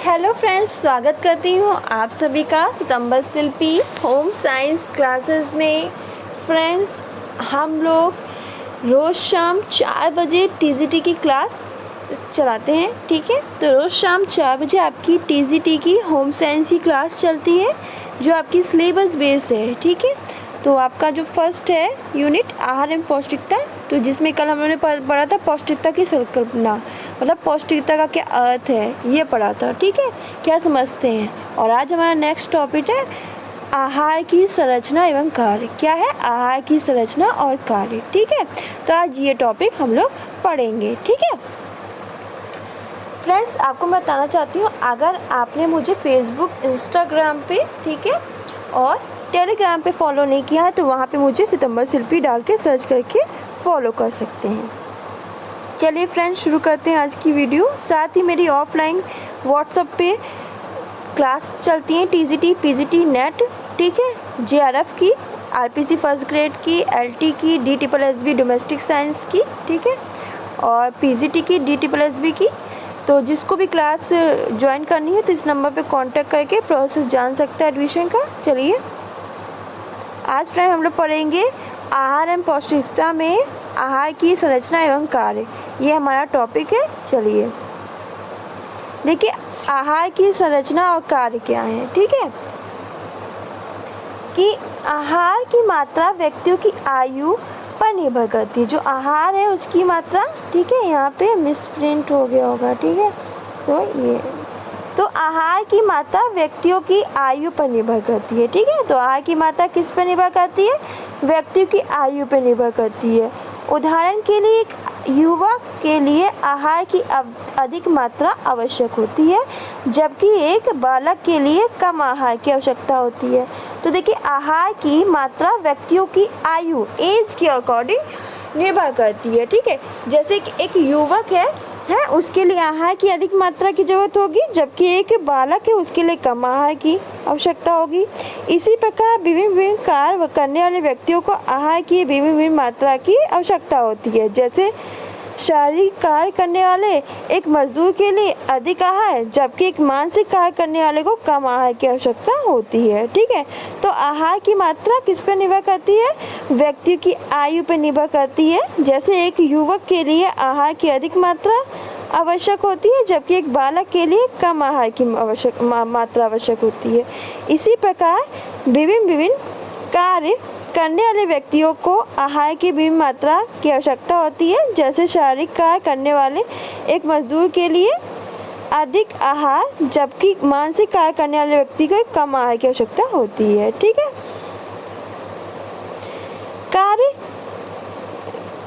Hello friends, स्वागत करती हूँ आप सभी का सितंबर शिल्पी होम साइंस क्लासेस में। फ्रेंड्स, हम लोग रोज़ शाम 4 बजे टीजीटी की क्लास चलाते हैं, ठीक है। तो रोज़ शाम 4 बजे आपकी टीजीटी की होम साइंस की क्लास चलती है, जो आपकी सिलेबस बेस है, ठीक है। तो आपका जो फर्स्ट है यूनिट आहार एवं पौष्टिकता, तो जिसमें कल हम लोगों ने पढ़ा था पौष्टिकता की संकल्पना, मतलब पौष्टिकता का क्या अर्थ है ये पढ़ा था, ठीक है, क्या समझते हैं। और आज हमारा नेक्स्ट टॉपिक है आहार की संरचना एवं कार्य। क्या है? आहार की संरचना और कार्य, ठीक है। तो आज ये टॉपिक हम लोग पढ़ेंगे, ठीक है। फ्रेंड्स, आपको मैं बताना चाहती हूँ, अगर आपने मुझे फेसबुक, इंस्टाग्राम पे, ठीक है, और टेलीग्राम पे फॉलो नहीं किया है तो वहाँ पे मुझे सितंबर शिल्पी डाल के सर्च करके फॉलो कर सकते हैं। चलिए फ्रेंड्स, शुरू करते हैं आज की वीडियो। साथ ही मेरी ऑफलाइन व्हाट्सएप पे क्लास चलती हैं, टीजीटी, पीजीटी, नेट, ठीक है, जेआरएफ की, आरपीसी फर्स्ट ग्रेड की, एलटी की, डीटीपीएसबी डोमेस्टिक साइंस की, ठीक है, और पीजीटी की, डीटीपीएसबी की। तो जिसको भी क्लास ज्वाइन करनी है तो इस नंबर पे कांटेक्ट करके प्रोसेस जान सकता है एडमिशन का। चलिए आज फ्रेंड हम लोग पढ़ेंगे आहार एवं पौष्टिकता में आहार की संरचना एवं कार्य, ये हमारा टॉपिक है। चलिए देखिए, आहार की संरचना और कार्य क्या है, ठीक है। कि आहार की मात्रा व्यक्तियों की आयु पर निर्भर करती है। जो आहार है उसकी मात्रा, ठीक है, यहाँ पे मिसप्रिंट हो गया होगा, ठीक है। तो आहार की मात्रा व्यक्तियों की आयु पर निर्भर करती है, ठीक है। तो आहार की मात्रा किस पर निर्भर करती है? व्यक्तियों की आयु पर निर्भर करती है। उदाहरण के लिए एक युवक के लिए आहार की अधिक मात्रा आवश्यक होती है, जबकि एक बालक के लिए कम आहार की आवश्यकता होती है। तो देखिए, आहार की मात्रा व्यक्तियों की आयु, एज के अकॉर्डिंग निर्भर करती है, ठीक है। जैसे कि एक युवक है उसके लिए आहार की अधिक मात्रा की जरूरत होगी, जबकि एक बालक है उसके लिए कम आहार की आवश्यकता होगी। इसी प्रकार विभिन्न कार्य करने वाले व्यक्तियों को आहार की विभिन्न मात्रा की आवश्यकता होती है। जैसे शारीरिक कार्य करने वाले एक मजदूर के लिए अधिक आहार, जबकि एक मानसिक कार्य करने वाले को कम आहार की आवश्यकता होती है, ठीक है। तो आहार की मात्रा किस पर निर्भर करती है? व्यक्ति की आयु पर निर्भर करती है। जैसे एक युवक के लिए आहार की अधिक मात्रा आवश्यक होती है, जबकि एक बालक के लिए कम आहार की मात्रा आवश्यक होती है। इसी प्रकार विभिन्न कार्य करने वाले व्यक्तियों को आहार की विभिन्न मात्रा की आवश्यकता होती है। जैसे शारीरिक कार्य करने वाले एक मजदूर के लिए अधिक आहार, जबकि मानसिक कार्य करने वाले व्यक्ति को कम आहार की आवश्यकता होती है, ठीक है। कार्य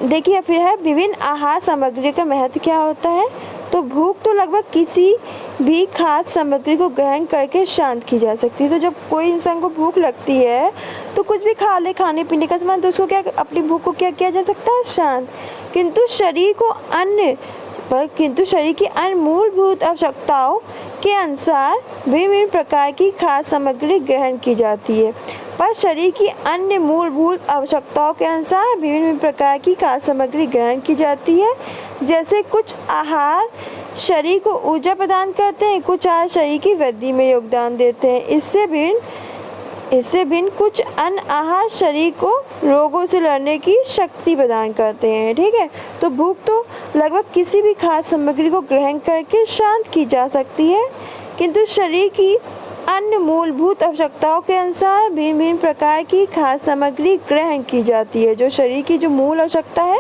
देखिए फिर है विभिन्न आहार सामग्री का महत्व क्या होता है। तो भूख तो लगभग किसी भी खाद्य सामग्री को ग्रहण करके शांत की जा सकती है। तो जब कोई इंसान को भूख लगती है तो कुछ भी खा ले, खाने पीने का सामान, तो उसको क्या, अपनी भूख को क्या किया जा सकता है? शांत। किंतु शरीर की अन्य मूलभूत आवश्यकताओं के अनुसार विभिन्न प्रकार की खाद्य सामग्री ग्रहण की जाती है। पर शरीर की अन्य मूलभूत आवश्यकताओं के अनुसार विभिन्न प्रकार की खाद्य सामग्री ग्रहण की जाती है। जैसे कुछ आहार शरीर को ऊर्जा प्रदान करते हैं, कुछ आहार शरीर की वृद्धि में योगदान देते हैं। इससे भिन्न कुछ अन्य आहार शरीर को रोगों से लड़ने की शक्ति प्रदान करते हैं, ठीक है। तो भूख तो लगभग किसी भी खाद्य सामग्री को ग्रहण करके शांत की जा सकती है, किंतु शरीर की अन्य मूलभूत आवश्यकताओं के अनुसार भिन्न प्रकार की खाद्य सामग्री ग्रहण की जाती है। जो शरीर की जो मूल आवश्यकता है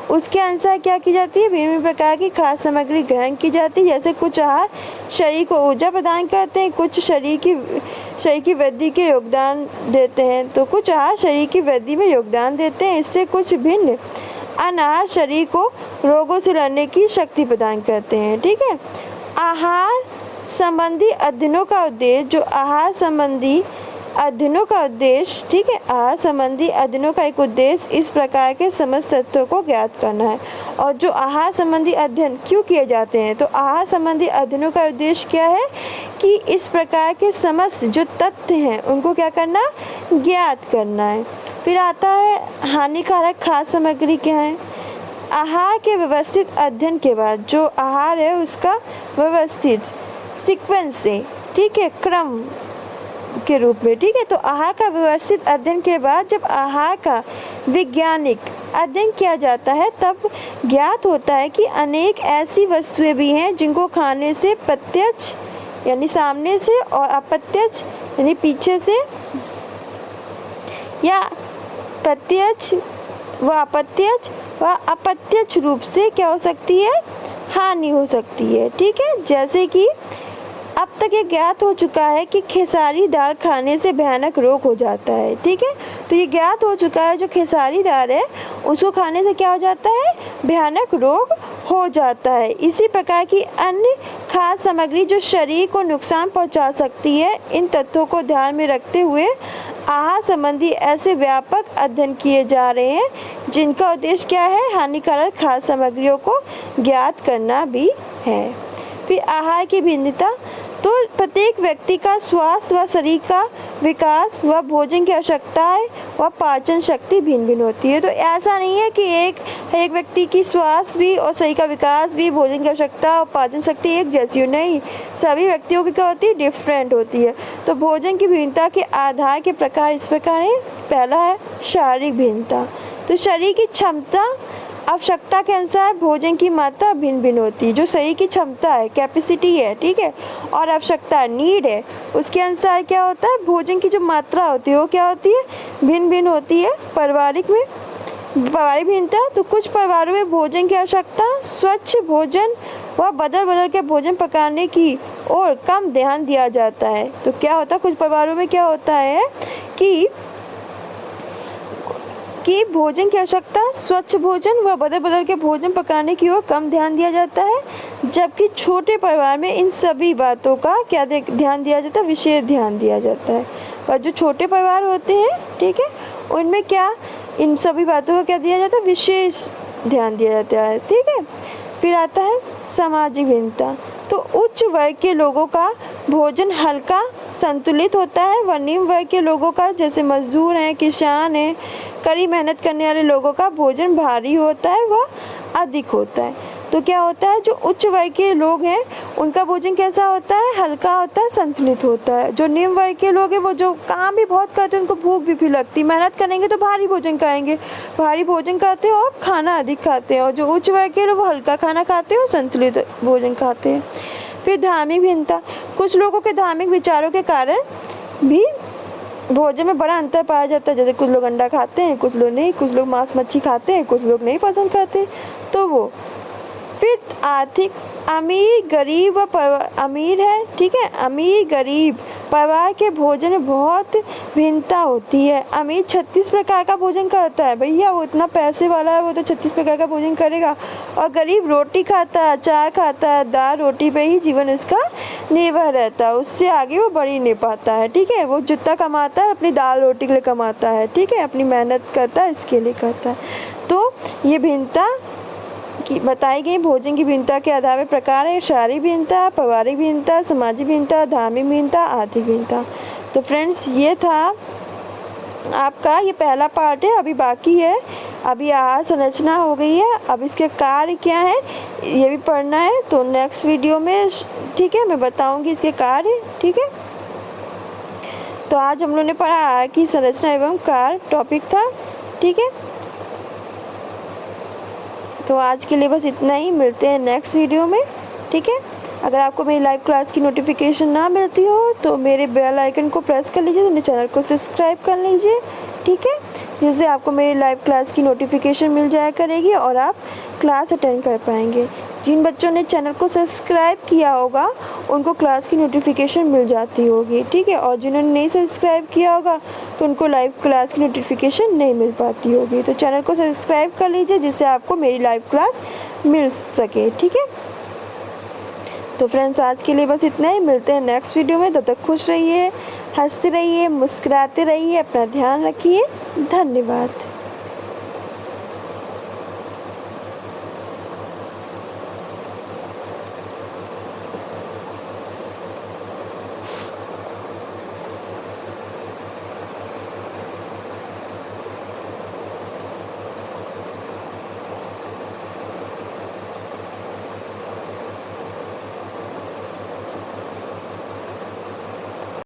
उसके अनुसार क्या की जाती है? भिन्न प्रकार की खाद्य सामग्री ग्रहण की जाती है। जैसे कुछ आहार शरीर को ऊर्जा प्रदान करते हैं, कुछ शरीर की वृद्धि के योगदान देते हैं। तो कुछ आहार शरीर की वृद्धि में योगदान देते हैं, इससे कुछ भिन्न अन्य आहार शरीर को रोगों से लड़ने की शक्ति प्रदान करते हैं, ठीक है। आहार संबंधी अध्ययनों का उद्देश्य, जो आहार संबंधी अध्ययनों का उद्देश्य, ठीक है, आहार संबंधी अध्ययनों का एक उद्देश्य इस प्रकार के समस्त तथ्यों को ज्ञात करना है। और जो आहार संबंधी अध्ययन क्यों किए जाते हैं? तो आहार संबंधी अध्ययनों का उद्देश्य क्या है कि इस प्रकार के समस्त जो तथ्य हैं उनको क्या करना? ज्ञात करना है। फिर आता है हानिकारक खाद्य सामग्री क्या है। आहार के व्यवस्थित अध्ययन के बाद जो आहार है उसका व्यवस्थित सीक्वेंस से, ठीक है, क्रम के रूप में, ठीक है। तो आहार का व्यवस्थित अध्ययन के बाद जब आहार का वैज्ञानिक अध्ययन किया जाता है तब ज्ञात होता है कि अनेक ऐसी वस्तुएं भी हैं जिनको खाने से प्रत्यक्ष यानी सामने से और अप्रत्यक्ष यानी पीछे से या प्रत्यक्ष व अप्रत्यक्ष रूप से क्या हो सकती है, हानि हो सकती है, ठीक है। जैसे कि अब तक ये ज्ञात हो चुका है कि खेसारी दाल खाने से भयानक रोग हो जाता है, ठीक है। तो ये ज्ञात हो चुका है जो खेसारी दाल है उसको खाने से क्या हो जाता है, भयानक रोग हो जाता है। इसी प्रकार की अन्य खाद्य सामग्री जो शरीर को नुकसान पहुंचा सकती है, इन तथ्यों को ध्यान में रखते हुए आहार संबंधी ऐसे व्यापक अध्ययन किए जा रहे हैं जिनका उद्देश्य क्या है, हानिकारक खाद्य सामग्रियों को ज्ञात करना भी है। फिर आहार की भिन्नता, तो प्रत्येक व्यक्ति का स्वास्थ्य व शरीर का विकास व भोजन की आवश्यकताएं व पाचन शक्ति भिन्न भिन्न होती है। तो ऐसा नहीं है कि एक व्यक्ति की स्वास्थ्य भी और शरीर का विकास भी, भोजन की आवश्यकता और पाचन शक्ति एक जैसी हो, नहीं, सभी व्यक्तियों की क्या होती है, डिफरेंट होती है। तो भोजन की भिन्नता के आधार के प्रकार इस प्रकार है। पहला है शारीरिक भिन्नता, तो शरीर की क्षमता आवश्यकता के अनुसार भोजन की मात्रा भिन्न भिन्न होती है। जो शरीर की क्षमता है, कैपेसिटी है, ठीक है, और आवश्यकता नीड है, उसके अनुसार क्या होता है, भोजन की जो मात्रा होती है वो क्या होती है, भिन्न भिन्न होती है। पारिवारिक भिन्नता, तो कुछ परिवारों में भोजन की आवश्यकता स्वच्छ भोजन व बदल बदल के भोजन पकाने की और कम ध्यान दिया जाता है। तो क्या होता है, कुछ परिवारों में क्या होता है कि भोजन की आवश्यकता स्वच्छ भोजन व बदल बदल के भोजन पकाने की ओर कम ध्यान दिया जाता है, जबकि छोटे परिवार में इन सभी बातों का क्या ध्यान दिया जाता है, विशेष ध्यान दिया जाता है। और जो छोटे परिवार होते हैं, ठीक है, उनमें क्या इन सभी बातों का क्या दिया जाता है, विशेष ध्यान दिया जाता है, ठीक है। फिर आता है सामाजिक भिन्नता, तो उच्च वर्ग के लोगों का भोजन हल्का संतुलित होता है व निम्न वर्ग के लोगों का, जैसे मजदूर हैं, किसान हैं, कड़ी मेहनत करने वाले लोगों का भोजन भारी होता है व अधिक होता है। तो क्या होता है, जो उच्च वर्ग के लोग हैं उनका भोजन कैसा होता है, हल्का होता है, संतुलित होता है। जो निम्न वर्ग के लोग हैं वो जो काम भी बहुत करते हैं, उनको भूख भी लगती, मेहनत करेंगे तो भारी भोजन खाएंगे, भारी भोजन खाते हैं और खाना अधिक खाते हैं। और जो उच्च वर्ग के लोग वो हल्का खाना खाते हैं और संतुलित भोजन खाते हैं। फिर धार्मिक भिन्नता, कुछ लोगों के धार्मिक विचारों के कारण भी भोजन में बड़ा अंतर पाया जाता है। जैसे कुछ लोग अंडा खाते हैं, कुछ लोग नहीं, कुछ लोग मांस मच्छी खाते हैं, कुछ लोग नहीं पसंद करते, तो वो। फिर आर्थिक, अमीर गरीब व अमीर है, ठीक है, अमीर गरीब परिवार के भोजन में बहुत भिन्नता होती है। अमीर 36 प्रकार का भोजन करता है, भैया वो इतना पैसे वाला है, वो तो 36 प्रकार का भोजन करेगा। और गरीब रोटी खाता है, अचार खाता है, दाल रोटी पे ही जीवन उसका निर्भर रहता है, उससे आगे वो बढ़ ही नहीं पाता है, ठीक है। वो जितना कमाता है अपनी दाल रोटी के लिए कमाता है, ठीक है, अपनी मेहनत करता है, इसके लिए करता है। तो ये भिन्नता की बताई गई भोजन की भिन्नता के आधार पर प्रकार है, शारीरिक भिन्नता, पारिवारिक भिन्नता, सामाजिक भिन्नता, धार्मिक भिन्नता, आर्थिक भिन्नता। तो फ्रेंड्स ये था आपका ये पहला पार्ट है, अभी बाकी है। अभी आहार संरचना हो गई है, अब इसके कार्य क्या है ये भी पढ़ना है। तो नेक्स्ट वीडियो में, ठीक है, मैं बताऊंगी इसके कार्य, ठीक है। तो आज हम लोगों ने पढ़ा आहार की संरचना एवं कार्य टॉपिक था, ठीक है। तो आज के लिए बस इतना ही, मिलते हैं नेक्स्ट वीडियो में, ठीक है। अगर आपको मेरी लाइव क्लास की नोटिफिकेशन ना मिलती हो तो मेरे बेल आइकन को प्रेस कर लीजिए, मेरे चैनल को सब्सक्राइब कर लीजिए, ठीक है, जिससे आपको मेरी लाइव क्लास की नोटिफिकेशन मिल जाया करेगी और आप क्लास अटेंड कर पाएंगे। जिन बच्चों ने चैनल को सब्सक्राइब किया होगा उनको क्लास की नोटिफिकेशन मिल जाती होगी, ठीक है, और जिन्होंने नहीं सब्सक्राइब किया होगा तो उनको लाइव क्लास की नोटिफिकेशन नहीं मिल पाती होगी। तो चैनल को सब्सक्राइब कर लीजिए जिससे आपको मेरी लाइव क्लास मिल सके, ठीक है। तो फ्रेंड्स आज के लिए बस इतना ही, मिलते हैं नेक्स्ट वीडियो में। तब तक खुश रहिए, हंसते रहिए, मुस्कुराते रहिए, अपना ध्यान रखिए। धन्यवाद।